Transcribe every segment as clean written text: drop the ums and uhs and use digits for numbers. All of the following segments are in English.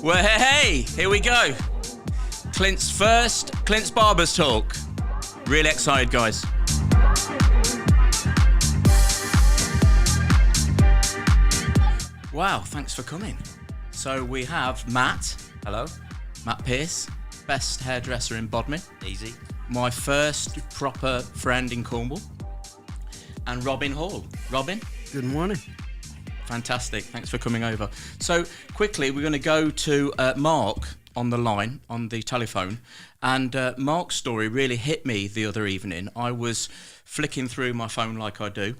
Well, hey, here we go. Clint's Barber's Talk. Really excited, guys. Wow, thanks for coming. So we have Matt. Hello. Matt Pearce, best hairdresser in Bodmin. Easy. My first proper friend in Cornwall. And Robin Hall. Robin? Good morning. Fantastic. Thanks for coming over. So quickly, we're going to go to Mark on the line, on the telephone. And Mark's story really hit me the other evening. I was flicking through my phone like I do.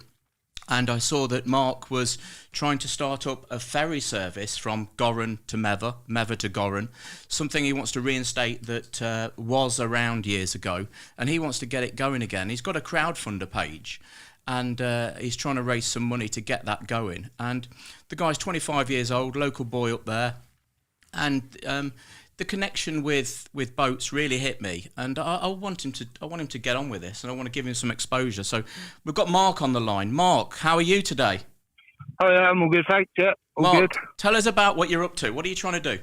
And I saw that Mark was trying to start up a ferry service from Gorran to Mever, Mever to Gorran, something he wants to reinstate that was around years ago. And he wants to get it going again. He's got a crowdfunder page. And he's trying to raise some money to get that going. And the guy's 25 years old, local boy up there. And the connection with boats really hit me. And I want him to get on with this, and I want to give him some exposure. So we've got Mark on the line. Mark, how are you today? Oh, yeah, I'm all good, thanks. Yeah, all Mark, good. Tell us about what you're up to. What are you trying to do?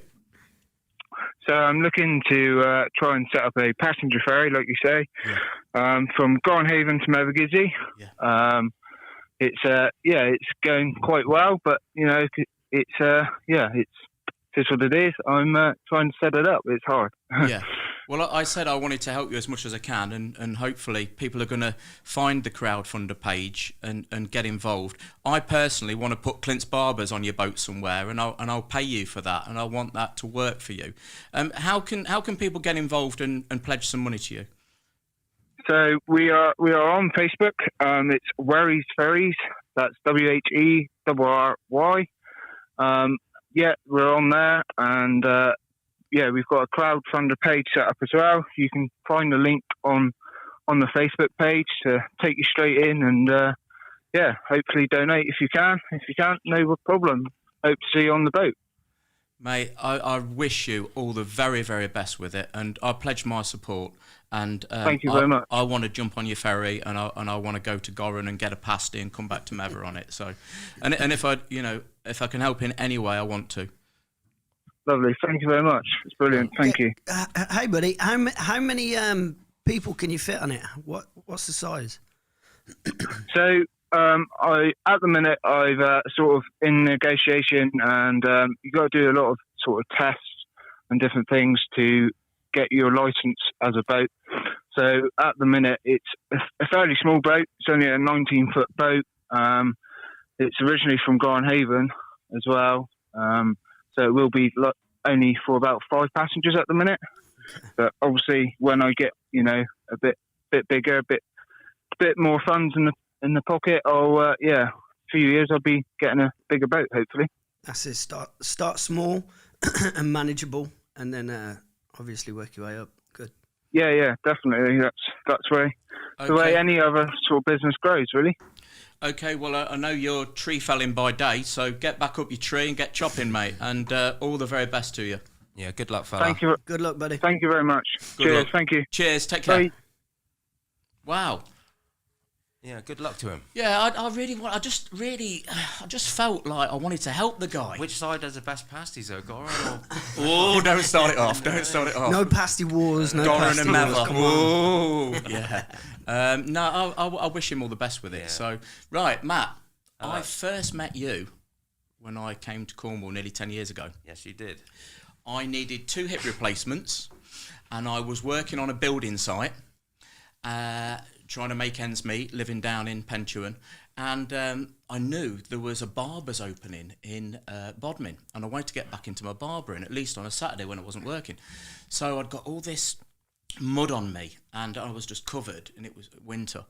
So I'm looking to try and set up a passenger ferry, like you say, from Gornhaven to Mevergizzy. Yeah. It's going quite well, but it's what it is. I'm trying to set it up. It's hard. Yeah. Well, I said I wanted to help you as much as I can, and hopefully people are going to find the crowdfunder page and get involved. I personally want to put Clint's Barbers on your boat somewhere, and I'll pay you for that, and I want that to work for you. How can people get involved and pledge some money to you? So we are on Facebook. It's Wherry's Ferries. That's WHERRY. Yeah, we're on there, and we've got a crowdfunder page set up as well. You can find the link on the Facebook page to take you straight in, and hopefully donate if you can. If you can't, no problem. Hope to see you on the boat. Mate, I wish you all the very, very best with it, and I pledge my support. And thank you very much. I want to jump on your ferry, and I want to go to Gorran and get a pasty and come back to Mever on it. So, and if I can help in any way, I want to. Lovely, thank you very much. It's brilliant. Thank you. Hey, buddy, how many people can you fit on it? What's the size? So, at the minute I've sort of in negotiation, and you got to do a lot of sort of tests and different things to get your license as a boat. So at the minute it's a fairly small boat. It's only a 19-foot boat. It's originally from Gornhaven as well. So it will be only for about 5 passengers at the minute. But obviously when I get a bit bigger, a bit more funds in the pocket, a few years I'll be getting a bigger boat hopefully. That's it. Start small and manageable, and then obviously work your way up. Good. Yeah, definitely. That's the way any other sort of business grows, really. Okay, well, I know you're tree felling by day, so get back up your tree and get chopping, mate, and all the very best to you. Yeah, good luck, fella. Thank you. Good luck, buddy. Thank you very much. Good Cheers. luck. Thank you. Cheers. Take care. Bye. Wow. Yeah, good luck to him. Yeah, I just felt like I wanted to help the guy. Which side has the best pasties, though, Gorran or... Oh, don't start it off. Don't start it off. No pasty wars. No Gorran pasty and wars. Mever. Come on. Oh, yeah. No, I wish him all the best with it. Yeah. So, right, Matt, Hello. I first met you when I came to Cornwall nearly 10 years ago. Yes, you did. I needed 2 hip replacements, and I was working on a building site, trying to make ends meet, living down in Pentuan, and I knew there was a barber's opening in Bodmin, and I wanted to get back into my barbering, at least on a Saturday when I wasn't working. So I'd got all this mud on me, and I was just covered, and it was winter.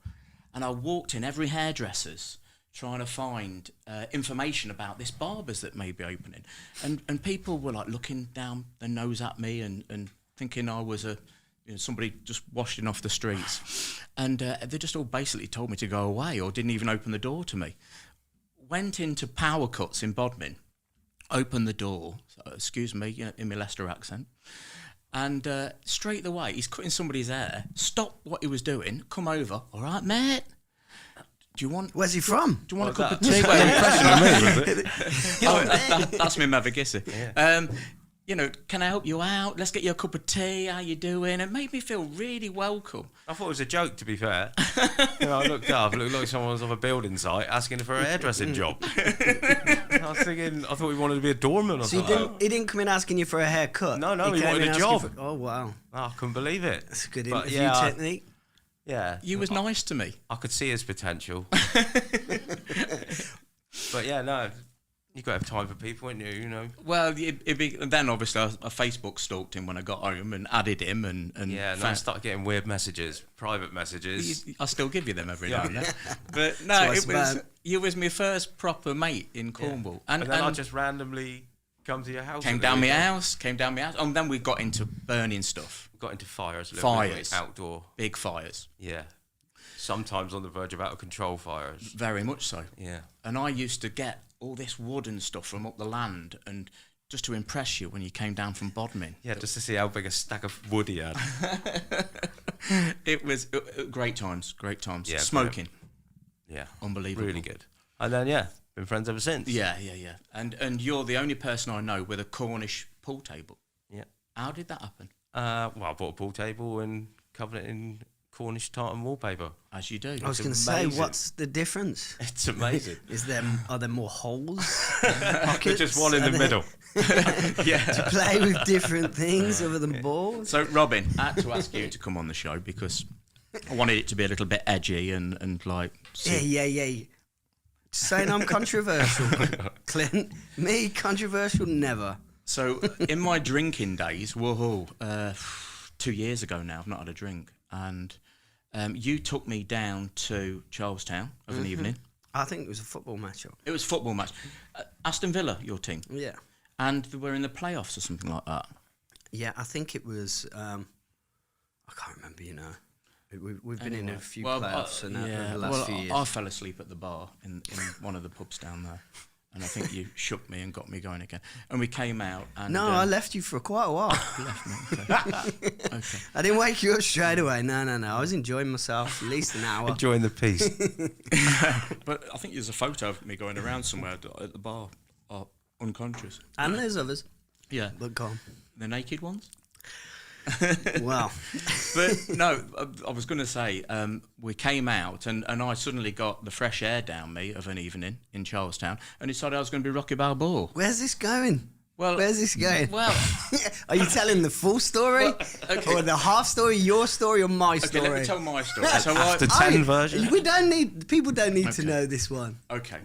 And I walked in every hairdresser's trying to find information about this barber's that may be opening. And people were like looking down their nose at me and thinking I was somebody just washing off the streets. And they just all basically told me to go away or didn't even open the door to me. Went into Power Cuts in Bodmin, opened the door, excuse me, in my Leicester accent, and straight away, he's cutting somebody's hair, stopped what he was doing, come over, all right, mate? Do you want... Where's he from? Do you want a cup of tea? That's me, Mevergizzy. Yeah. can I help you out? Let's get you a cup of tea. How you doing? It made me feel really welcome. I thought it was a joke, to be fair. I looked up, it looked like someone was off a building site asking for a hairdressing job. I was thinking, I thought he wanted to be a doorman or So something. he didn't come in asking you for a haircut? No, he came wanted in a asking job. Oh, wow. I couldn't believe it. That's a good But interview technique. Yeah. You was nice to me. I could see his potential. But yeah, no, you got to have time for people, ain't you? Well, then obviously I Facebook stalked him when I got home and added him and Yeah, and I started getting weird messages, private messages. I still give you them every now and then. But That's no, you was my first proper mate in Cornwall. And then I just randomly come to your house. came down my house. And then we got into burning stuff. Got into fires a little bit, Fires. outdoor. Big fires. Yeah. Sometimes on the verge of out of control fires. Very much so. Yeah. And I used to get all this wood and stuff from up the land, and just to impress you when you came down from Bodmin. Yeah, just to see how big a stack of wood he had. It was great times. Yeah, Smoking. Yeah. Unbelievable. Really good. And then, been friends ever since. Yeah. And you're the only person I know with a Cornish pool table. Yeah. How did that happen? Well, I bought a pool table and covered it in Cornish tartan wallpaper. As you do. I was going to say, what's the difference? It's amazing. Are there more holes? There's just one in the middle. To play with different things other than balls? So, Robin, I had to ask you to come on the show because I wanted it to be a little bit edgy and like... Yeah. Saying I'm controversial, Clint. Me, controversial, never. So, in my drinking days, 2 years ago now, I've not had a drink, and you took me down to Charlestown of an evening. I think it was a football matchup. It was a football match. Aston Villa, your team. Yeah. And they were in the playoffs or something like that. Yeah, I think it was... I can't remember, We've been in a few playoffs over the last few years. I fell asleep at the bar in one of the pubs down there. And I think you shook me and got me going again. And we came out and... No, I left you for quite a while. You left me, okay. I didn't wake you up straight away. No. I was enjoying myself at least an hour. Enjoying the peace. But I think there's a photo of me going around somewhere at the bar, unconscious. And there's others. Yeah. But go on. The naked ones? Well. But no, I was going to say, we came out and I suddenly got the fresh air down me of an evening in Charlestown and decided I was going to be Rocky Balboa. Where's this going? Well, where's this going? Well, are you telling the full story? Okay. Or the half story, your story, or my story? Okay, let me tell my story. So After 10 version. People don't need to know this one. Okay,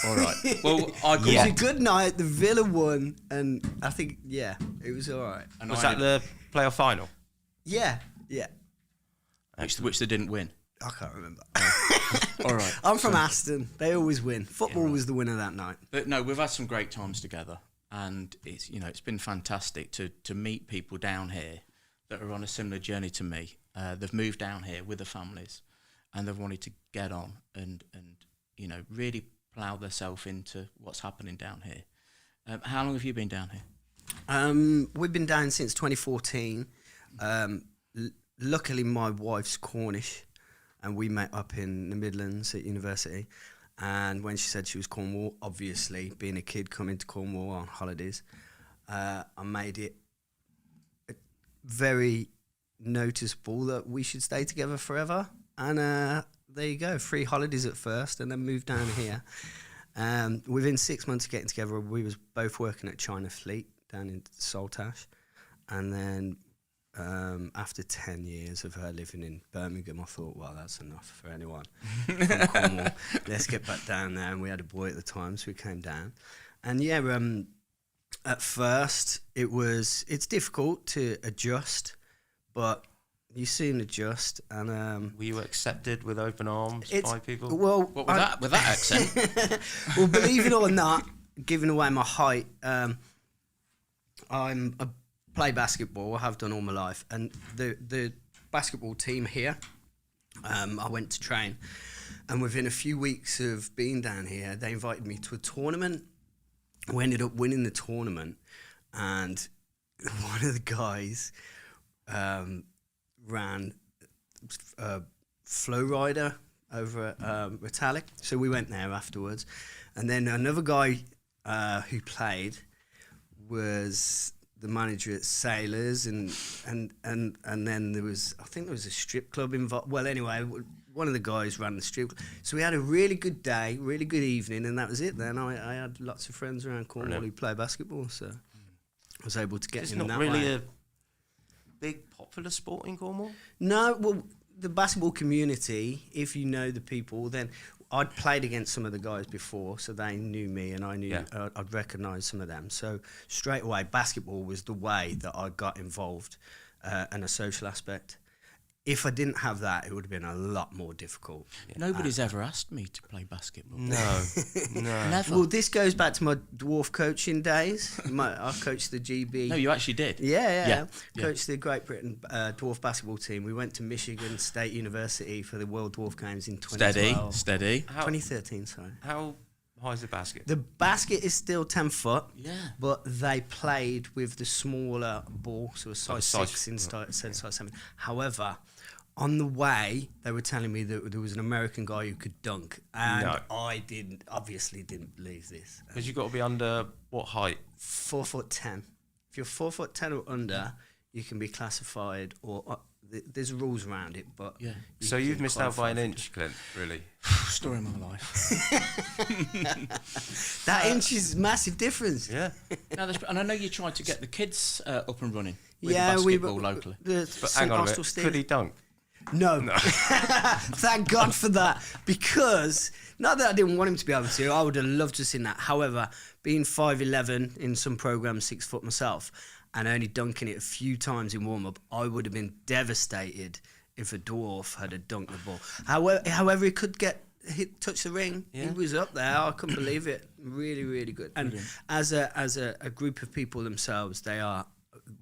all right. Well, It was a good night. The Villa won, and I think it was all right. And Was that the playoff final? Yeah. Which they didn't win. I can't remember. All right. I'm from Aston. They always win. Football was the winner that night. But no, we've had some great times together, and it's been fantastic to meet people down here that are on a similar journey to me. They've moved down here with their families, and they've wanted to get on and really plough themselves into what's happening down here. How long have you been down here? We've been down since 2014. Luckily, my wife's Cornish, and we met up in the Midlands at university. And when she said she was Cornwall, obviously, being a kid coming to Cornwall on holidays, I made it very noticeable that we should stay together forever. And there you go, 3 holidays at first, and then moved down here. Within 6 months of getting together, we was both working at China Fleet down in Saltash. And then after 10 years of her living in Birmingham, I thought, well, that's enough for anyone from Cornwall. Let's get back down there. And we had a boy at the time, so we came down. And at first, it's difficult to adjust, but you soon adjust. And were you accepted with open arms by people? Well, What with that accent? well, believe it or not, giving away my height, play basketball. I have done all my life, and the basketball team here, I went to train, and within a few weeks of being down here, they invited me to a tournament. We ended up winning the tournament, and one of the guys ran a flow rider over at Metallic, so we went there afterwards, and then another guy who played was the manager at Sailors, and then there was, I think there was a strip club involved. Well, anyway, one of the guys ran the strip club. So we had a really good day, really good evening, and that was it. Then I had lots of friends around Cornwall who play basketball, so I was able to get It's in not that really way. a big popular sport in Cornwall. No, well, the basketball community, if you know the people, then I'd played against some of the guys before, so they knew me, and I knew I'd recognise some of them. So straight away, basketball was the way that I got involved, and a social aspect. If I didn't have that, it would have been a lot more difficult. Nobody's ever asked me to play basketball. No. Never. Well, this goes back to my dwarf coaching days. I coached the GB. No, you actually did. Yeah. Coached the Great Britain dwarf basketball team. We went to Michigan State University for the World Dwarf Games in 2012. Steady. 2013, sorry. How high is the basket? The basket is still 10 foot. Yeah. But they played with the smaller ball, so a size 6 instead of size 7. However, on the way, they were telling me that there was an American guy who could dunk, and I obviously didn't believe this. Because you've got to be under what height? 4'10". If you're 4'10" or under, you can be classified, or there's rules around it. But So you've missed out by an inch, Clint. Really? Story of my life. That inch is massive difference. Yeah. And I know you tried to get the kids up and running with Yeah, basketball locally. But hang on a minute. Could he dunk? No. Thank God for that. Because, not that I didn't want him to be able to, I would have loved to have seen that. However, being 5'11", in some programs 6 foot myself, and only dunking it a few times in warm-up, I would have been devastated if a dwarf had dunked the ball. However, he could touch the ring. He was up there. I couldn't believe it. Really, really good. And as a group of people themselves,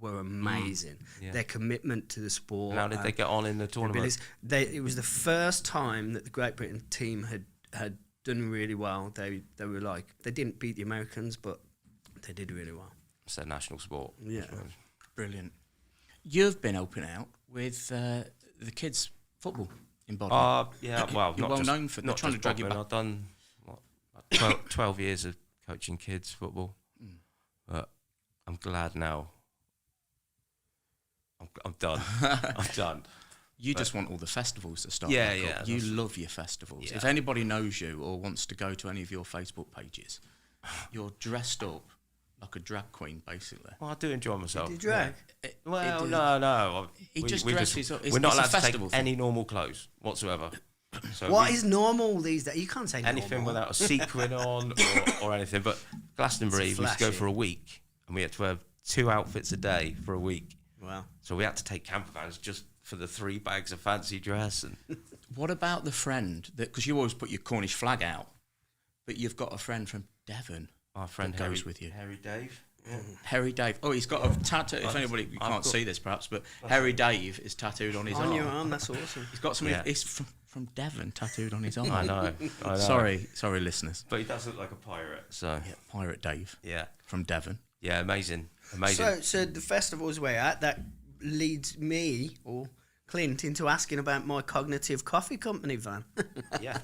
were amazing. Their commitment to the sport. And how did they get on in the tournament? It was the first time that the Great Britain team had done really well. They were like, they didn't beat the Americans, but they did really well. It's their national sport. Yeah. Brilliant. You've been helping out with the kids' football in Bodmin. Well, You're not well just, known for. They're not trying to just drag you Bodmin. back. I've done 12 years of coaching kids football, but I'm glad now. I'm done. I'm done. You just want all the festivals to start. Yeah, back yeah, up. You love your festivals. Yeah. If anybody knows you or wants to go to any of your Facebook pages, you're dressed up like a drag queen, basically. Well, I do enjoy myself. Did you drag? No. He just dresses up. We're not allowed to take festival thing. any normal clothes whatsoever. So What is normal these days? You can't say anything normal. without a sequin on or anything. But Glastonbury, we used to go flashy. for a week, and we had to wear 2 outfits a day for a week. Wow. So we had to take camper vans just for the 3 bags of fancy dress. And What about the friend that? Because you always put your Cornish flag out, but you've got a friend from Devon. our friend that goes with you. Harry Dave. Yeah. Harry Dave. Oh, he's got a tattoo. If anybody you can't see this, perhaps, but Harry Dave is tattooed on his arm. On your arm, that's awesome. He's got something. It's from Devon tattooed on his arm. I know. Sorry, listeners. But he does look like a pirate. So Yeah, Pirate Dave yeah, from Devon. yeah, amazing. So the festival's way out. That leads me or Clint into asking about my cognitive coffee company van. Yeah.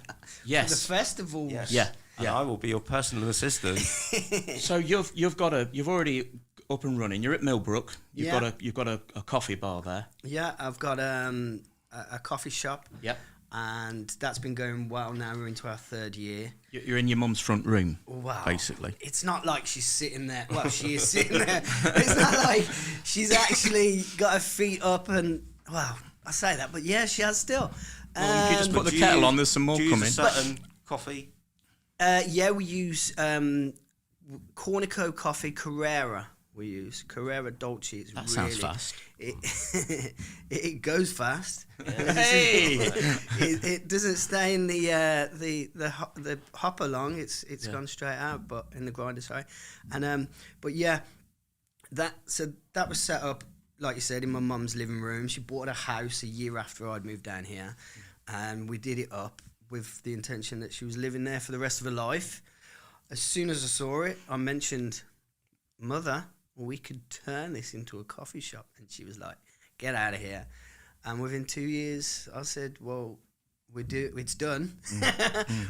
Yes. The festival. Yes. Yeah. And I will be your personal assistant. So you've already up and running. You're at Millbrook. You've got a coffee bar there. Yeah, I've got a coffee shop. Yep. And that's been going well now. We're into our 3rd year. You're in your mum's front room. Wow. Basically. It's not like she's sitting there. Well, she is sitting there. It's not like she's actually got her feet up and, well, I say that, but yeah, she has still. Well, you just put the kettle on, there's some more do you coming. use a certain coffee? Yeah, we use Cornico coffee Carrera. We use Carrera Dolce. It's That really, sounds fast. It goes fast. Hey! It doesn't stay in the hopper long. It's gone straight out, but in the grinder, sorry. And but yeah, that was set up, like you said, in my mum's living room. She bought a house a year after I'd moved down here, and we did it up with the intention that she was living there for the rest of her life. As soon as I saw it, I mentioned, Mother, we could turn this into a coffee shop. And she was like, get out of here. And within 2 years, I said, well, it's done.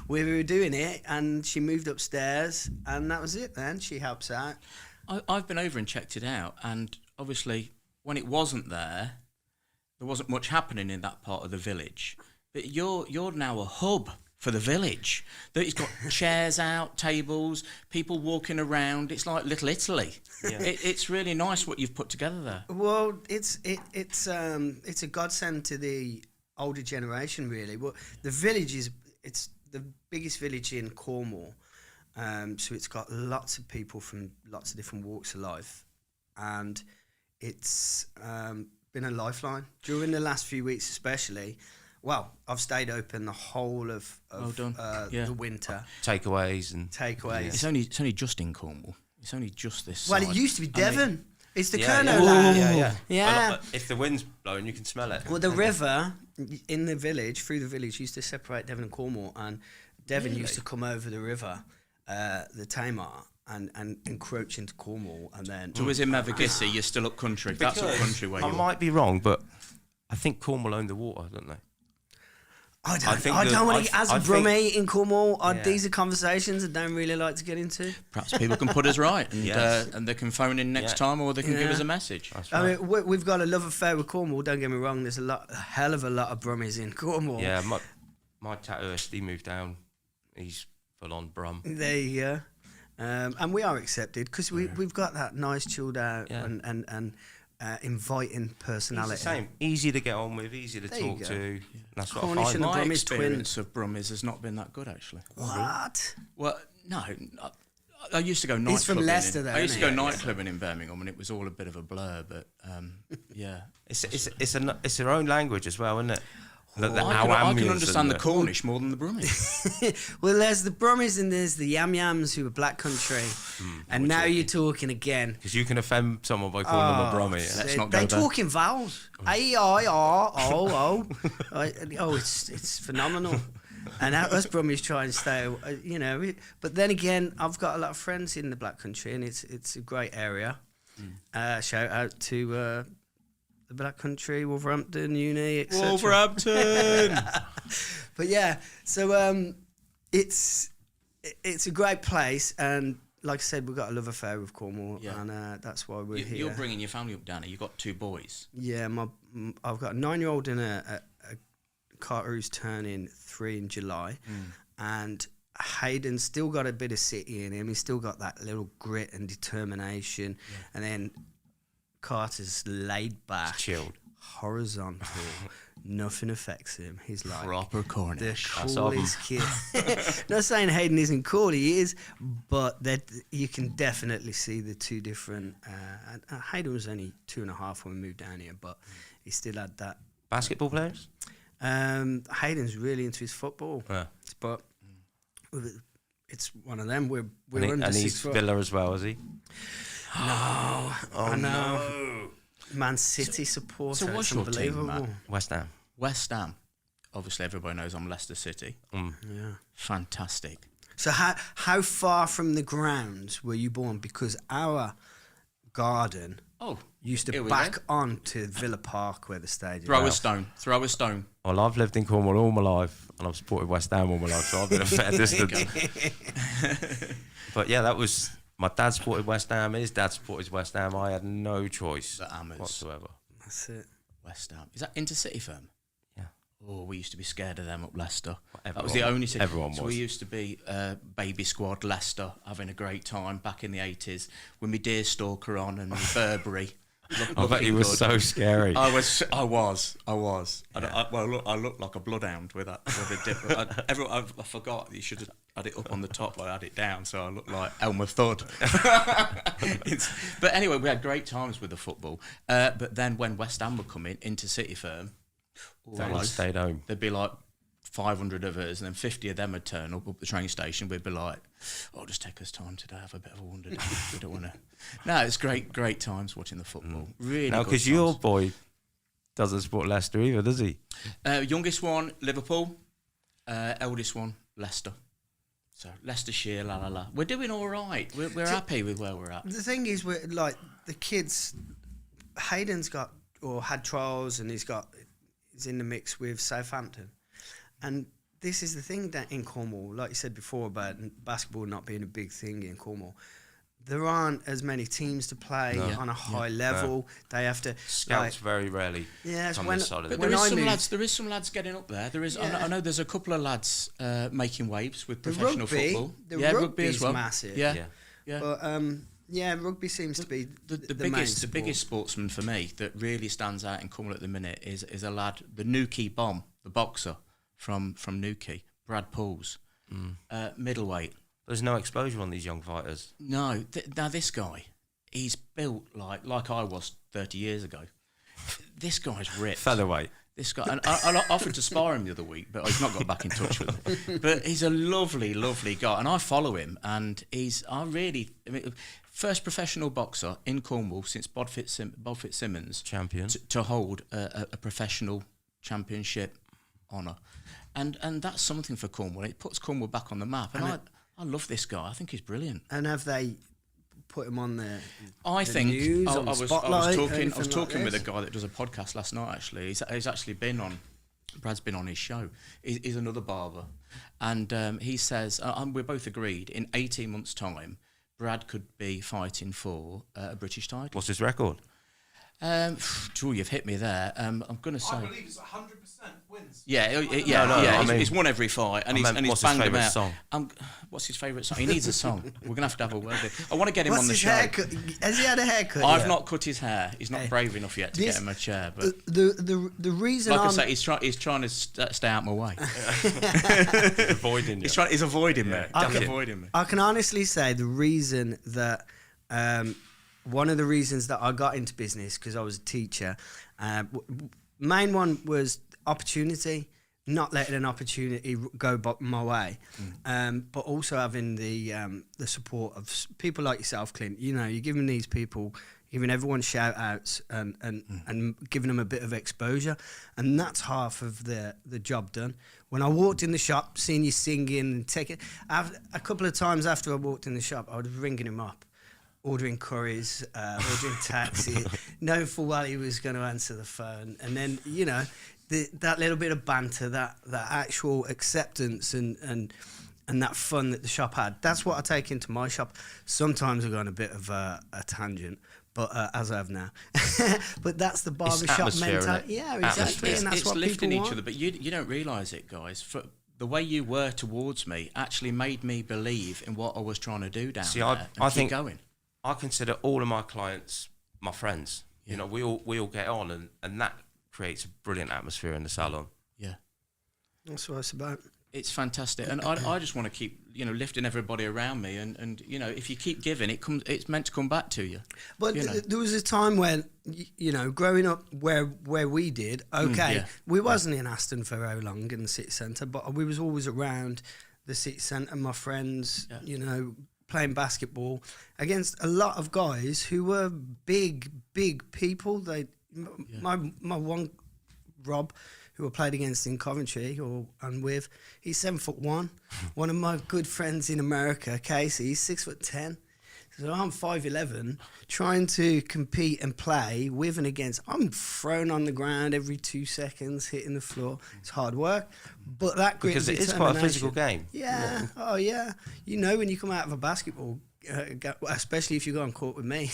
We were doing it. And she moved upstairs, and that was it then. She helps out. I've been over and checked it out, and obviously when it wasn't there wasn't much happening in that part of the village. But you're now a hub for the village. That it's got chairs out, tables, people walking around. It's like Little Italy. Yeah. It's really nice what you've put together there. Well, it's a godsend to the older generation, really. Well, the village it's the biggest village in Cornwall, so it's got lots of people from lots of different walks of life, and it's been a lifeline during the last few weeks, especially. Well, I've stayed open the whole of the winter. Takeaways. It's only just in Cornwall. It's only just this Well, side. it used to be Devon. It's the Kerno yeah. land. Yeah. If the wind's blowing, you can smell it. Well, the river in the village, through the village, used to separate Devon and Cornwall, and Devon used to come over the river, the Tamar, and encroach into Cornwall, and then. So, as in Mavagissy, you're still up country. That's up country where you are. I might be wrong, but I think Cornwall owned the water, don't they? I don't want to. As a Brummie in Cornwall, these are conversations I don't really like to get into. Perhaps people can put us right, and they can phone in next time, or they can give us a message. That's right. I mean, we've got a love affair with Cornwall. Don't get me wrong. There's a hell of a lot of Brummies in Cornwall. Yeah, my tattooist, he moved down. He's full on Brum. There you go. And we are accepted because we've got that nice chilled out and inviting personality. It's the same. Easy to get on with, easy to talk to. Yeah. That's what Cornish I find. and the My Brummies experience of Brummies has not been that good, actually. What? Well, no. I used to go nightclubbing. He's from Leicester, though. I used to go nightclubbing in Birmingham, and it was all a bit of a blur. But yeah, It's their own language as well, isn't it? I can understand the Cornish more than the Brummies. Well, there's the Brummies and there's the Yam Yams who are Black Country, and now you're talking again. Because you can offend someone by calling them a Brummie. Let's not go there. They talk in vowels. A-I-R-O-O. Oh, it's phenomenal. And us Brummies try and stay, But then again, I've got a lot of friends in the Black Country, and it's a great area. Shout out to the Black Country, Wolverhampton, Uni, etc. Wolverhampton. But yeah, so it's a great place, and like I said, we've got a love affair with Cornwall, and that's why we're here. You're bringing your family up down here. You've got 2 boys. Yeah, I've got a 9-year-old and a Carter who's turning 3 in July, and Hayden's still got a bit of city in him. He's still got that little grit and determination, and then Carter's laid back, chilled, horizontal. Nothing affects him. He's like proper Cornish. The coolest kid. Not saying Hayden isn't cool, he is, but that you can definitely see the two different. Hayden was only 2.5 when we moved down here, but he still had that. Basketball players? Hayden's really into his football, but it's one of them. We're under and 6 he's foot. Villa as well, is he? No, I know. No. Man City supporter. So what's it's your team, unbelievable. Matt? West Ham. West Ham. Obviously, everybody knows I'm Leicester City. Yeah. Fantastic. So how far from the grounds were you born? Because our garden used to back on to Villa Park where the stadium. Throw a stone. Well, I've lived in Cornwall all my life, and I've supported West Ham all my life, so I've been a fair distance. But yeah, that was. My dad supported West Ham, his dad supported West Ham. I had no choice whatsoever. That's it. West Ham. Is that Intercity firm? Yeah. Oh, we used to be scared of them up Leicester. That was the only thing. Everyone was. So we used to be baby squad Leicester, having a great time back in the 80s with my Deerstalker on and my Burberry. I bet you were so scary. I was. Yeah. I looked like a bloodhound with that. With a dip. I forgot you should have had it up on the top. I had it down, so I looked like Elmer Fudd. But anyway, we had great times with the football. But then when West Ham would come into City Firm, Stayed home. There'd be like 500 of us, and then 50 of them would turn up the train station. We'd be like, just take us time today, have a bit of a wander. We don't want to. No, it's great times watching the football. Really now, because your boy doesn't support Leicester either, does he? Youngest one, Liverpool. Eldest one, Leicester. So Leicestershire, la la la. We're doing all right. We're happy with where we're at. The thing is, we're like the kids. Hayden's had trials, and he's in the mix with Southampton. And this is the thing that in Cornwall, like you said before about basketball not being a big thing in Cornwall, there aren't as many teams to play on a high level. They have to Scouts very rarely. Yeah, on this side of But the there is some lads getting up there. There is. I know there's a couple of lads making waves with professional football. Rugby as well. Massive. Yeah. But rugby seems to be the main biggest sport. the biggest sportsman for me that really stands out in Cornwall at the minute is a lad, the Newquay Bomb, the boxer from Newquay, Brad Pauls, middleweight. There's no exposure on these young fighters. No, now this guy, he's built like I was 30 years ago. This guy's ripped. Featherweight. This guy, and I offered to spar him the other week, but he's not got back in touch with me. But he's a lovely, lovely guy, and I follow him. And first professional boxer in Cornwall since Bodfit Simmons Champion. to hold a professional championship honour, and that's something for Cornwall. It puts Cornwall back on the map, and I love this guy. I think he's brilliant. And have they put him on the news, I was talking with a this? guy that does a podcast last night. Actually, he's actually been on. Brad's been on his show. He's another barber, and he says we're both agreed. In 18 months' time, Brad could be fighting for a British title. What's his record? You've hit me there. I'm going to say. I believe it's 100% wins. He's won every fight, and he's what's banged his them favourite out. song? What's his favourite song? He needs a song. We're going to have a word with him. I want to get him on the his show. haircut? Has he had a haircut? I've yet? not cut his hair. He's not brave enough yet to get him a chair. But The reason like I say, he's trying to stay out my way. Avoiding you. He's avoiding me. I He's avoiding me. I can honestly say the reason that one of the reasons that I got into business, because I was a teacher, main one was opportunity, not letting an opportunity go my way, but also having the support of people like yourself, Clint. You know, you're giving these people, giving everyone shout outs and giving them a bit of exposure, and that's half of the job done. When I walked in the shop, seeing you singing and taking, a couple of times after I walked in the shop, I was ringing him up, ordering curries, ordering taxi, knowing full well he was going to answer the phone. And then, you know, that little bit of banter, that actual acceptance and that fun that the shop had, that's what I take into my shop. Sometimes I go on a bit of a tangent, but as I have now. But that's the barbershop mentality. Yeah, exactly. And that's it's what lifting people each want. other, but you don't realise it, guys. The way you were towards me actually made me believe in what I was trying to do down there. I keep think going. I consider all of my clients my friends. Yeah. You know, we all get on, and that creates a brilliant atmosphere in the salon. Yeah. That's what it's about. It's fantastic, and I just want to keep lifting everybody around me, and if you keep giving, it's meant to come back to you. But there was a time when growing up where we did, we wasn't in Aston for very long in the city centre, but we was always around the city centre. My friends, playing basketball against a lot of guys who were big people. My one Rob, who I played against in Coventry he's 7'1". One of my good friends in America, Casey, he's 6'10". So I'm 5'11", trying to compete and play with and against. I'm thrown on the ground every 2 seconds, hitting the floor. It's hard work, but that grit Because and it is quite a physical determination. game. Yeah. Oh yeah. When you come out of a basketball, especially if you go on court with me.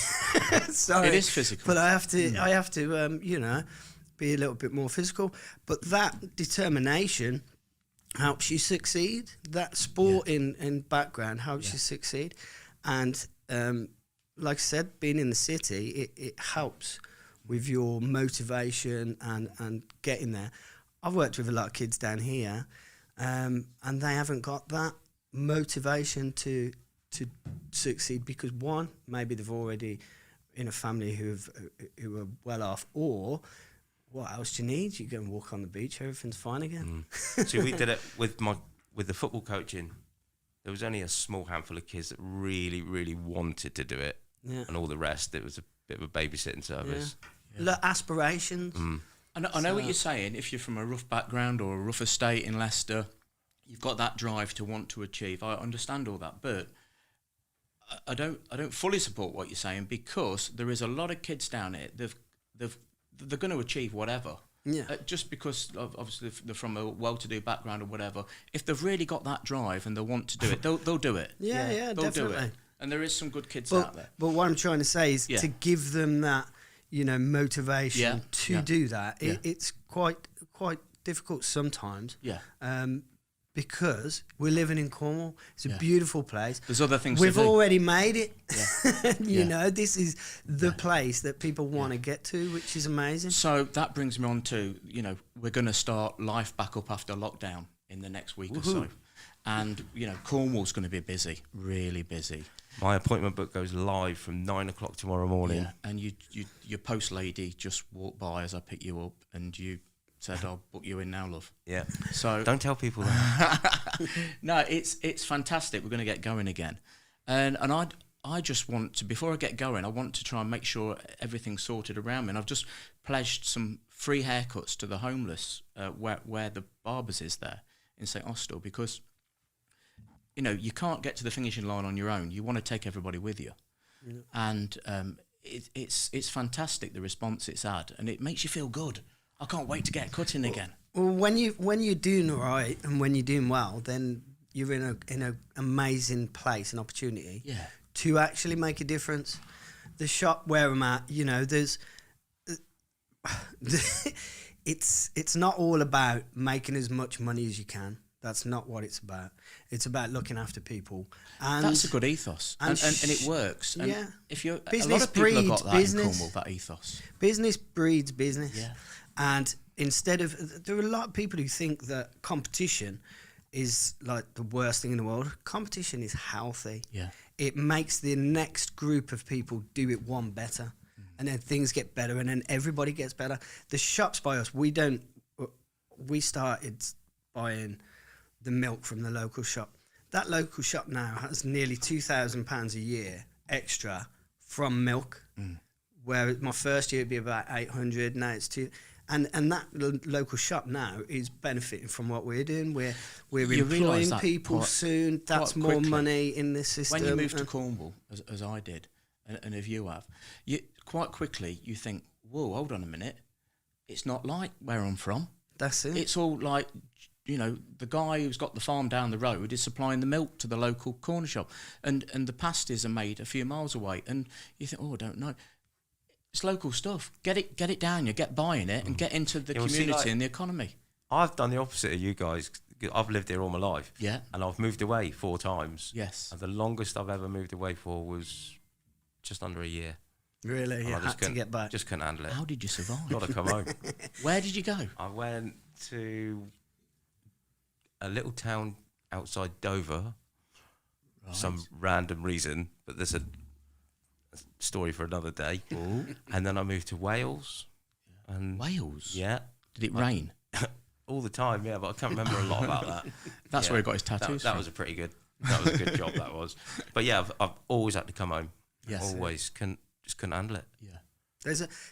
Sorry, it is physical. But I have to, be a little bit more physical. But that determination helps you succeed. That sporting background helps you succeed. And like I said, being in the city, it helps with your motivation and getting there. I've worked with a lot of kids down here, and they haven't got that motivation to succeed because one, maybe they've already in a family who are well off, or what else do you need? You go and walk on the beach, everything's fine again. See, we did it with the football coaching. There was only a small handful of kids that really, really wanted to do it, and all the rest, it was a bit of a babysitting service. Look, aspirations. I know what you're saying. If you're from a rough background or a rough estate in Leicester, you've got that drive to want to achieve. I understand all that, but I don't fully support what you're saying because there is a lot of kids down here. They're going to achieve whatever. Yeah. Just because obviously they're from a well-to-do background or whatever. If they've really got that drive and they want to do it, they'll do it. Yeah, they'll definitely. do it. And there is some good kids out there. But what I'm trying to say is Yeah. to give them that, motivation Yeah, to yeah. do that. Yeah. It's quite difficult sometimes. Yeah. Because we're living in Cornwall. It's a beautiful place. There's other things We've to do. already made it. Yeah. This is the place that people want to get to, which is amazing. So that brings me on to, we're going to start life back up after lockdown in the next week or so. And, Cornwall's going to be busy, really busy. My appointment book goes live from 9 o'clock tomorrow morning. Yeah. And your post lady just walked by as I picked you up and you said, I'll book you in now, love. Yeah. So Don't tell people that. no, it's fantastic. We're going to get going again. And I just want to, before I get going, I want to try and make sure everything's sorted around me. And I've just pledged some free haircuts to the homeless where the Barbers is there in St Austell, because, you can't get to the finishing line on your own. You want to take everybody with you. Yeah. And it's fantastic, the response it's had. And it makes you feel good. I can't wait to get cutting again. Well, when you're doing all right and when you're doing well, then you're in an amazing place, an opportunity to actually make a difference. The shop where I'm at, there's it's not all about making as much money as you can. That's not what it's about. It's about looking after people. And that's a good ethos, and it works. And yeah, if you business a lot of people have breeds got that business. in Cornwall, that ethos. Business breeds business. Yeah. And instead of, there are a lot of people who think that competition is like the worst thing in the world. Competition is healthy. Yeah. It makes the next group of people do it one better. And then things get better and then everybody gets better. The shops by us, we started buying the milk from the local shop. That local shop now has nearly £2,000 a year extra from milk. Where my first year would be about 800, now it's and that local shop now is benefiting from what we're doing. We're You realise employing that people quite- soon. That's quite more quickly. money in this system. When you move to Cornwall, as I did, and if you have, you quite quickly you think, whoa, hold on a minute, it's not like where I'm from. That's it. It's all like, the guy who's got the farm down the road is supplying the milk to the local corner shop, and the pasties are made a few miles away, and you think, oh, I don't know. It's local stuff. Get it down. You get buying it and get into the community and the economy. I've done the opposite of you guys. I've lived here all my life. Yeah. And I've moved away 4 times. Yes. And the longest I've ever moved away for was just under a year. Really, And you I just had to couldn't- get back. Just couldn't handle it. How did you survive? Got to come home. Where did you go? I went to a little town outside Dover. Right. Some random reason, but there's a story for another day. And then I moved to Wales. And Wales? yeah, Did it rain? all the time. Yeah, but I can't remember a lot about that. That's Yeah, where he got his tattoos That from. was a pretty good. That was a good job. That was. But yeah, I've always had to come home. Yes. Always just couldn't handle it. Yeah.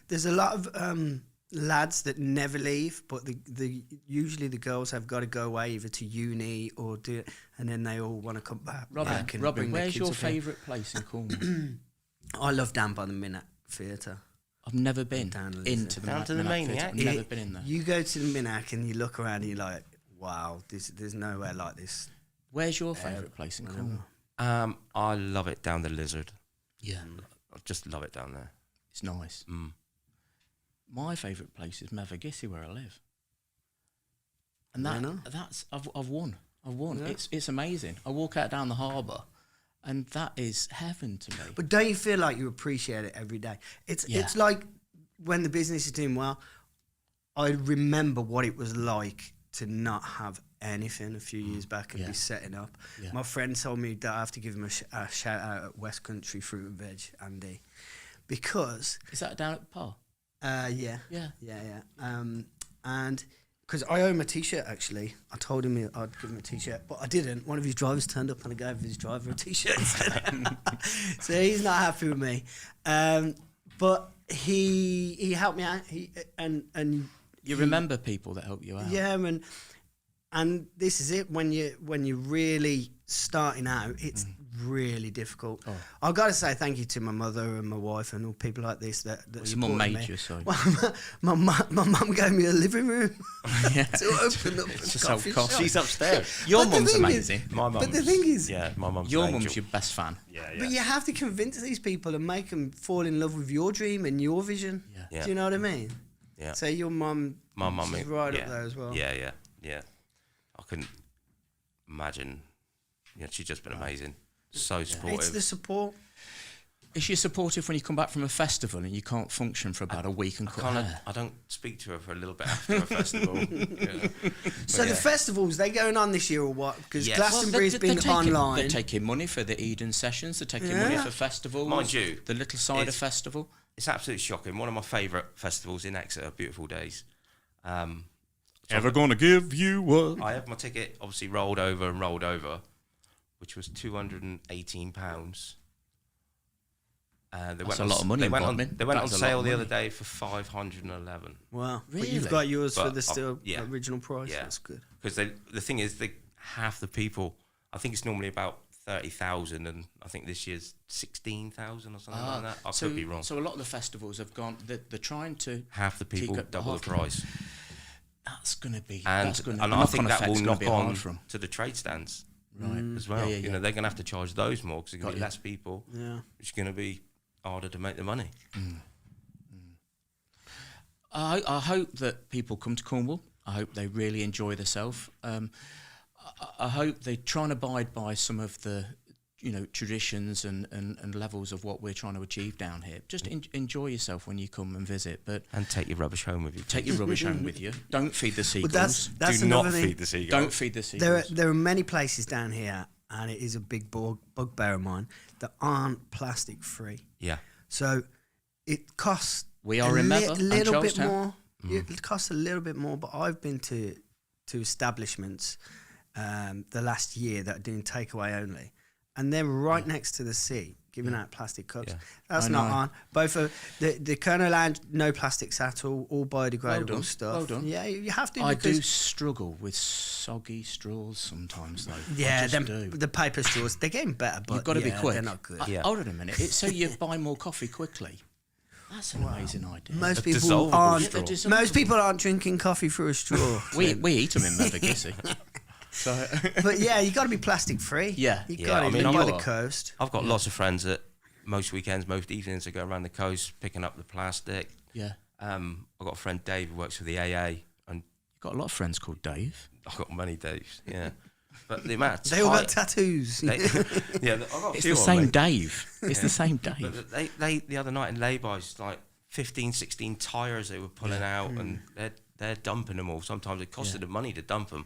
There's a lot of lads that never leave, but the usually the girls have got to go away either to uni or do it, and then they all want to come back. and Robin, bring their where's kids your up here. favourite place in Cornwall? I love down by the Minute Theatre. I've never been Down to the into the Down to the Maniac Maniac? Theatre. I've never been in there. You go to the Minac and you look around and you're like, wow, there's nowhere like this. Where's your favourite place in Cornwall? I love it down the Lizard. Yeah, I just love it down there. it's nice. Mm. My favourite place is Mevagissey, where I live. And Why not? I've won. Yeah. It's amazing. I walk out down the harbour, and that is heaven to me. But don't you feel like you appreciate it every day? It's like when the business is doing well, I remember what it was like to not have anything a few years back and be setting up. Yeah. My friend told me that I have to give him a shout out at West Country Fruit and Veg, Andy, because Is that down at the par? yeah. Yeah. And because I owe him a t-shirt, actually. I told him I'd give him a t-shirt, but I didn't. One of his drivers turned up and I gave his driver a t-shirt. So he's not happy with me. But he helped me out. And You remember people that help you out. yeah, and this is it. When you're really starting out, it's really difficult. Oh. I've got to say thank you to my mother and my wife and all people like this that Your mum supported made me. you, so. Well, my mum gave me a living room Yeah. to open up a Just coffee help shop. She's upstairs. Your But the mum's thing is- amazing. My mum. But the thing is, yeah, my mum's Your an mum's angel. your best fan. Yeah, but you have to convince these people and make them fall in love with your dream and your vision. Yeah. Do you know what I mean? Yeah. So your mum, My mum, she's right up there as well. Yeah. I couldn't imagine. Yeah, she's just been amazing. So supportive. It's the support. Is she supportive when you come back from a festival and you can't function for about a week and cut hair? I don't speak to her for a little bit after a festival. Yeah. So the festivals, they going on this year or what? Because Yes. Glastonbury's Well, been online. They're taking money for the Eden sessions. They're taking money Yeah. for festivals. Mind you, the Little Cider it's- Festival. It's absolutely shocking. One of my favourite festivals in Exeter, Beautiful Days. Ever gonna give you up? I had my ticket obviously rolled over, which was £218. That's a lot of money They in went on, Bodmin. they went That on is a lot sale of the money. other day for 511. Wow. But Really? you've got yours for But, the still yeah. original price. Yeah. That's good. Because the thing is, half the people, I think it's normally about 30,000, and I think this year's 16,000 or something like that. I so, could be wrong. So a lot of the festivals have gone. They're trying to. Half the people, Keep it double the half. price. That's gonna be. And, that's gonna, and the I knock-on think that will effect's gonna knock be hard on for 'em. to the trade stands Right. as well. Yeah, You know, they're going to have to charge those more because there's going to be less people. Yeah. It's going to be harder to make the money. I hope that people come to Cornwall. I hope they really enjoy themselves. I hope they try and abide by some of the, traditions and levels of what we're trying to achieve down here. Just enjoy yourself when you come and visit, but And take your rubbish home with you. take your rubbish home with you. Don't feed the seagulls. that's Do another not thing. feed the seagulls. Don't feed the seagulls. There are many places down here, and it is a big bugbear of mine, that aren't plastic free. Yeah. So it costs We are a in Meta and little bit Charlestown. more. It costs a little bit more, but I've been to establishments the last year that are doing takeaway only, and they're right next to the sea, giving out plastic cups. Yeah. That's I not know. on. Both of the Colonel Lounge, no plastics at all biodegradable done, stuff. well done. Yeah, you have to. I do because- struggle with soggy straws sometimes, though. Yeah, I just do. the paper straws, they're getting better, but You've got to be yeah, quick. They're not good. Yeah. Hold on a minute. It's so you buy more coffee quickly. That's an amazing idea. Most A people dissolvable aren't. straw. Yeah, they're Most people aren't drinking coffee through a straw. we eat them in Mevagissy. So But yeah, you got to be plastic free. Yeah. you Yeah, got to I mean, live I'm by the not- coast. I've got lots of friends that most weekends, most evenings, they go around the coast picking up the plastic. yeah, I've got a friend Dave who works for the AA, and you've got a lot of friends called Dave. I've got many Daves. Yeah, but the amount of They all got time- tattoos. they- yeah, I've got a It's few the on same me. Dave. It's the same Dave. But they the other night in lay-bys, like 15, 16 tyres they were pulling out, and they're dumping them all. Sometimes it costed them money to dump them.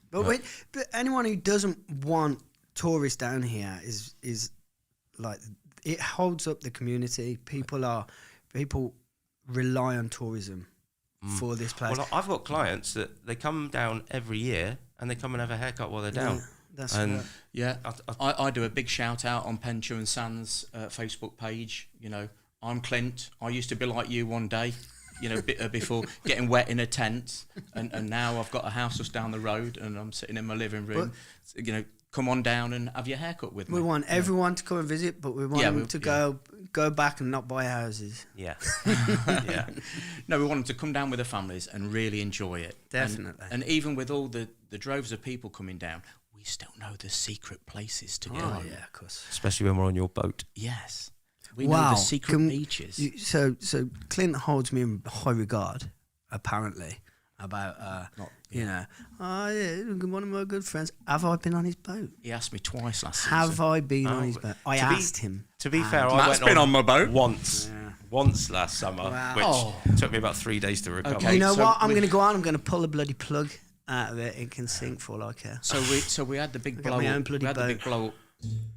But anyone who doesn't want tourists down here is like, it holds up the community. People rely on tourism for this place. Well, I've got clients that they come down every year and they come and have a haircut while they're down. Yeah, that's and right. Yeah, I do a big shout out on Penchu and Sands Facebook page. I'm Clint. I used to be like you one day. Before getting wet in a tent, and now I've got a house just down the road, and I'm sitting in my living room. Come on down and have your haircut with me. We want everyone to come and visit, but we want them to go back and not buy houses. Yeah, yeah. No, we want them to come down with their families and really enjoy it. Definitely. And even with all the droves of people coming down, we still know the secret places to go. Oh yeah, of course. Especially when we're on your boat. Yes. We know the secret beaches. So Clint holds me in high regard, apparently, about one of my good friends. Have I been on his boat? He asked me twice last Have season. I been on his boat? I to be- asked him. To be fair, Matt's I went been on my boat. once last summer, Wow. which took me about 3 days to recover. Okay. You know so what? I'm we- going to go on. I'm going to pull a bloody plug out of it. It can sink for all I care. So we had the big got blow. my own bloody We had the boat. big blow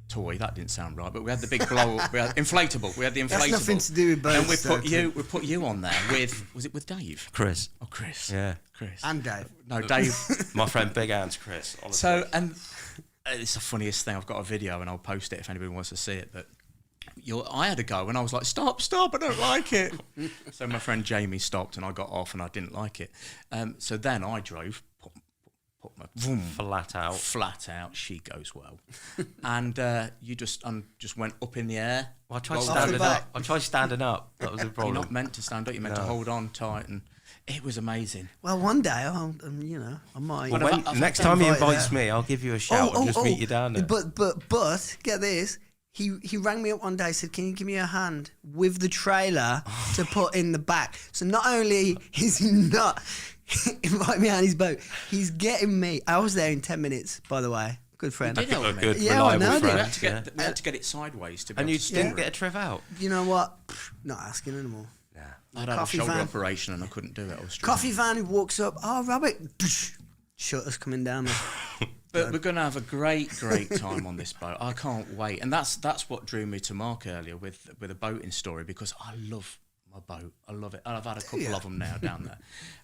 toy. That didn't sound right, but we had the big blow. We had inflatable. We had the inflatable. That's nothing to do with boats. And we though, put you on there with. Was it with Dave? Chris. Oh, Chris. Yeah. Chris. and Dave. No, Dave. My friend Big Ant's Chris. Honestly. So, and it's the funniest thing. I've got a video and I'll post it if anybody wants to see it. But I had a go and I was like, stop, I don't like it. So my friend Jamie stopped and I got off and I didn't like it. So then I drove, put my vroom, Flat out. flat out. She goes well, and you just went up in the air. Well, I tried Rolled standing over. up. I tried standing up. That was the You're problem. not meant to stand up. You're meant to No. hold on tight, and it was amazing. Well, one day, I might. Well, I've next had time he invite invites there. me, I'll give you a shout and just meet you down there. But get this. He rang me up one day, said, "Can you give me a hand with the trailer to put in the back?" So not only is he not inviting me on his boat, he's getting me. I was there in 10 minutes, by the way. Good friend. You did help A me. good, Yeah, I reliable know, friend. We had to get it sideways to be And able you to didn't store get a it. trip out. You know what? Not asking anymore. I'd had a coffee shoulder van. operation and I couldn't do it. I was Coffee van who walks up. Oh, Robert. Shutters coming down there. But we're going to have a great time on this boat. I can't wait. And that's what drew me to Mark earlier with a boating story, because I love my boat. I love it. I've had a couple of them now down there.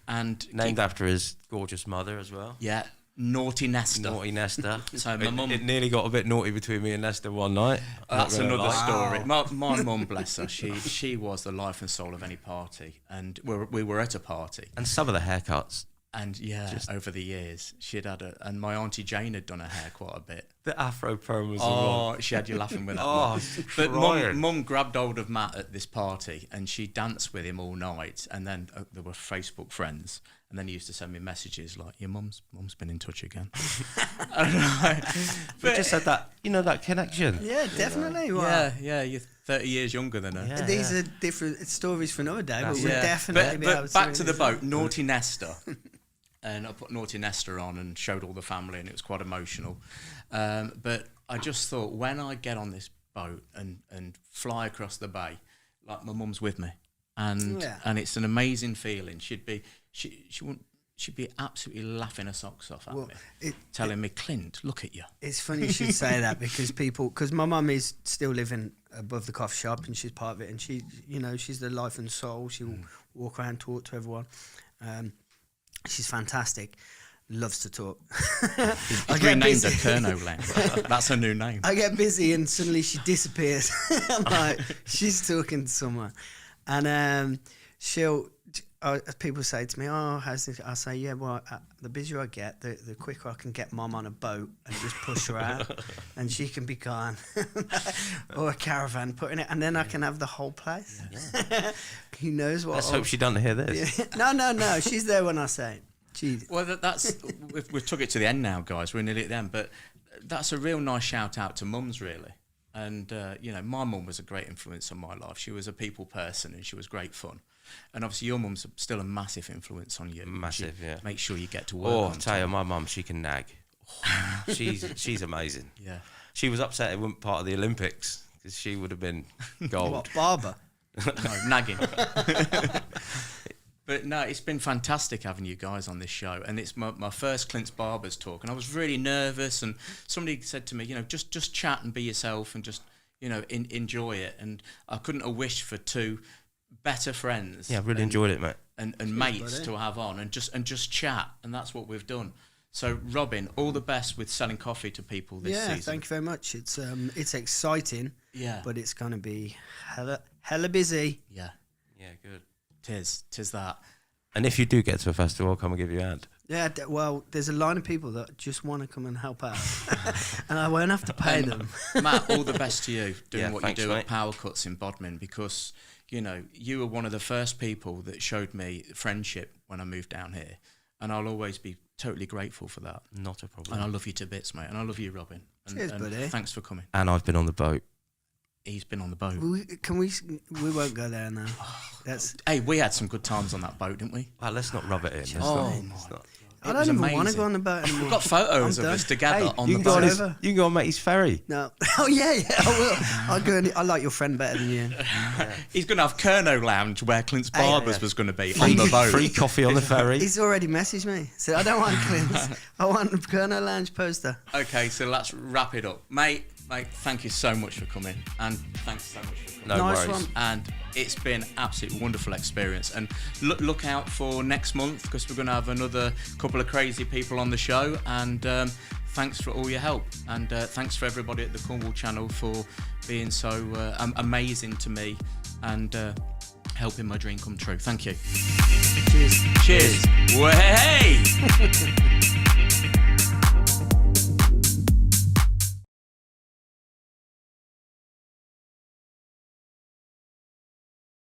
And Named after his gorgeous mother as well. yeah, Naughty Nesta. Naughty Nesta. So my mum. It nearly got a bit naughty between me and Nesta one night. That's Not gonna another lie. story. My mum, bless her, she was the life and soul of any party, and we were at a party, And some of the haircuts. and over the years she'd had and my auntie Jane had done her hair quite a bit. The afro perm was the one. Oh, she had you laughing with that. Oh, one. it's But crying. mum grabbed hold of Matt at this party, and she danced with him all night. And then there were Facebook friends, and then he used to send me messages like, "Your mum's been in touch again." We just had that, that connection. Yeah, definitely. Well, Yeah, you're 30 years younger than her. Yeah. These are different stories for another day, but That's we'll it. definitely be able But to back do to the this. boat, Naughty Nesta. And I put Naughty Nesta on and showed all the family, and it was quite emotional. But I just thought, when I get on this boat and fly across the bay, like my mum's with me, and Yeah. and it's an amazing feeling. She'd be absolutely laughing her socks off at Well, me, telling me, "Clint, look at you." It's funny you should say that, because my mum is still living above the coffee shop and she's part of it, and she's the life and soul. She'll walk around, talk to everyone. She's fantastic. Loves to talk. I renamed her Kerno Lang. That's her new name. I get busy and suddenly she disappears. I'm like, she's talking to someone. And people say to me, "Oh, how's this?" I say, "Yeah, well, the busier I get, the quicker I can get mum on a boat and just push her out and she can be gone." Or a caravan, putting it, and then I can have the whole place. Yeah. Who knows what? Let's hope she doesn't hear this. Yeah. No. She's there when I say it. Well, that's we've took it to the end now, guys. We're nearly at the end, but that's a real nice shout out to mums, really. And my mum was a great influence on my life. She was a people person, and she was great fun. And obviously, your mum's still a massive influence on you. Massive, yeah. Make sure you get to work. Oh, on I'll tell you, time. my mum, she can nag. She's amazing. Yeah. She was upset it wasn't part of the Olympics because she would have been gold. What, Barber? No, nagging. But no, it's been fantastic having you guys on this show, and it's my first Clint's Barbers talk, and I was really nervous. And somebody said to me, just chat and be yourself, and just enjoy it. And I couldn't have wished for two better friends. Yeah, I really enjoyed it, mate. And mates to have on, and just chat, and that's what we've done. So, Robin, all the best with selling coffee to people this season. Yeah, thank you very much. It's exciting. Yeah. But it's going to be hella busy. Yeah, Yeah, good. tis that. And if you do get to a festival, I'll come and give you a hand. Yeah, well, there's a line of people that just want to come and help out, and I won't have to pay them. Matt, all the best to you doing Yeah, what thanks, you do mate. at Power Cuts in Bodmin, because you were one of the first people that showed me friendship when I moved down here, and I'll always be totally grateful for that. Not a problem. And I love you to bits, mate, and I love you, Robin. Cheers, and buddy. Thanks for coming. And I've been on the boat. He's been on the boat. We won't go there now. That's. Hey, we had some good times on that boat, didn't we? Well, let's not rub it in. Let's not. I It don't was even want to amazing. go on the boat anymore. We've got photos I'm of done. us together Hey, on you the can go on boat. his, you can go on Matey's ferry. No. Oh yeah, I will. I'll go. I like your friend better than you. He's going to have Kerno Lounge where Clint's Hey, Barbers yeah. was going to be on the boat. Free coffee on the ferry. He's already messaged me. Said I don't want Clint's. I want the Colonel Lounge poster. Okay, so let's wrap it up. Mate, thank you so much for coming. And thanks so much for coming. No Nice worries. one. And it's been absolutely wonderful experience. And look out for next month, because we're going to have another couple of crazy people on the show. And thanks for all your help. And thanks for everybody at the Cornwall Channel for being so amazing to me and helping my dream come true. Thank you. Cheers. Cheers. Way!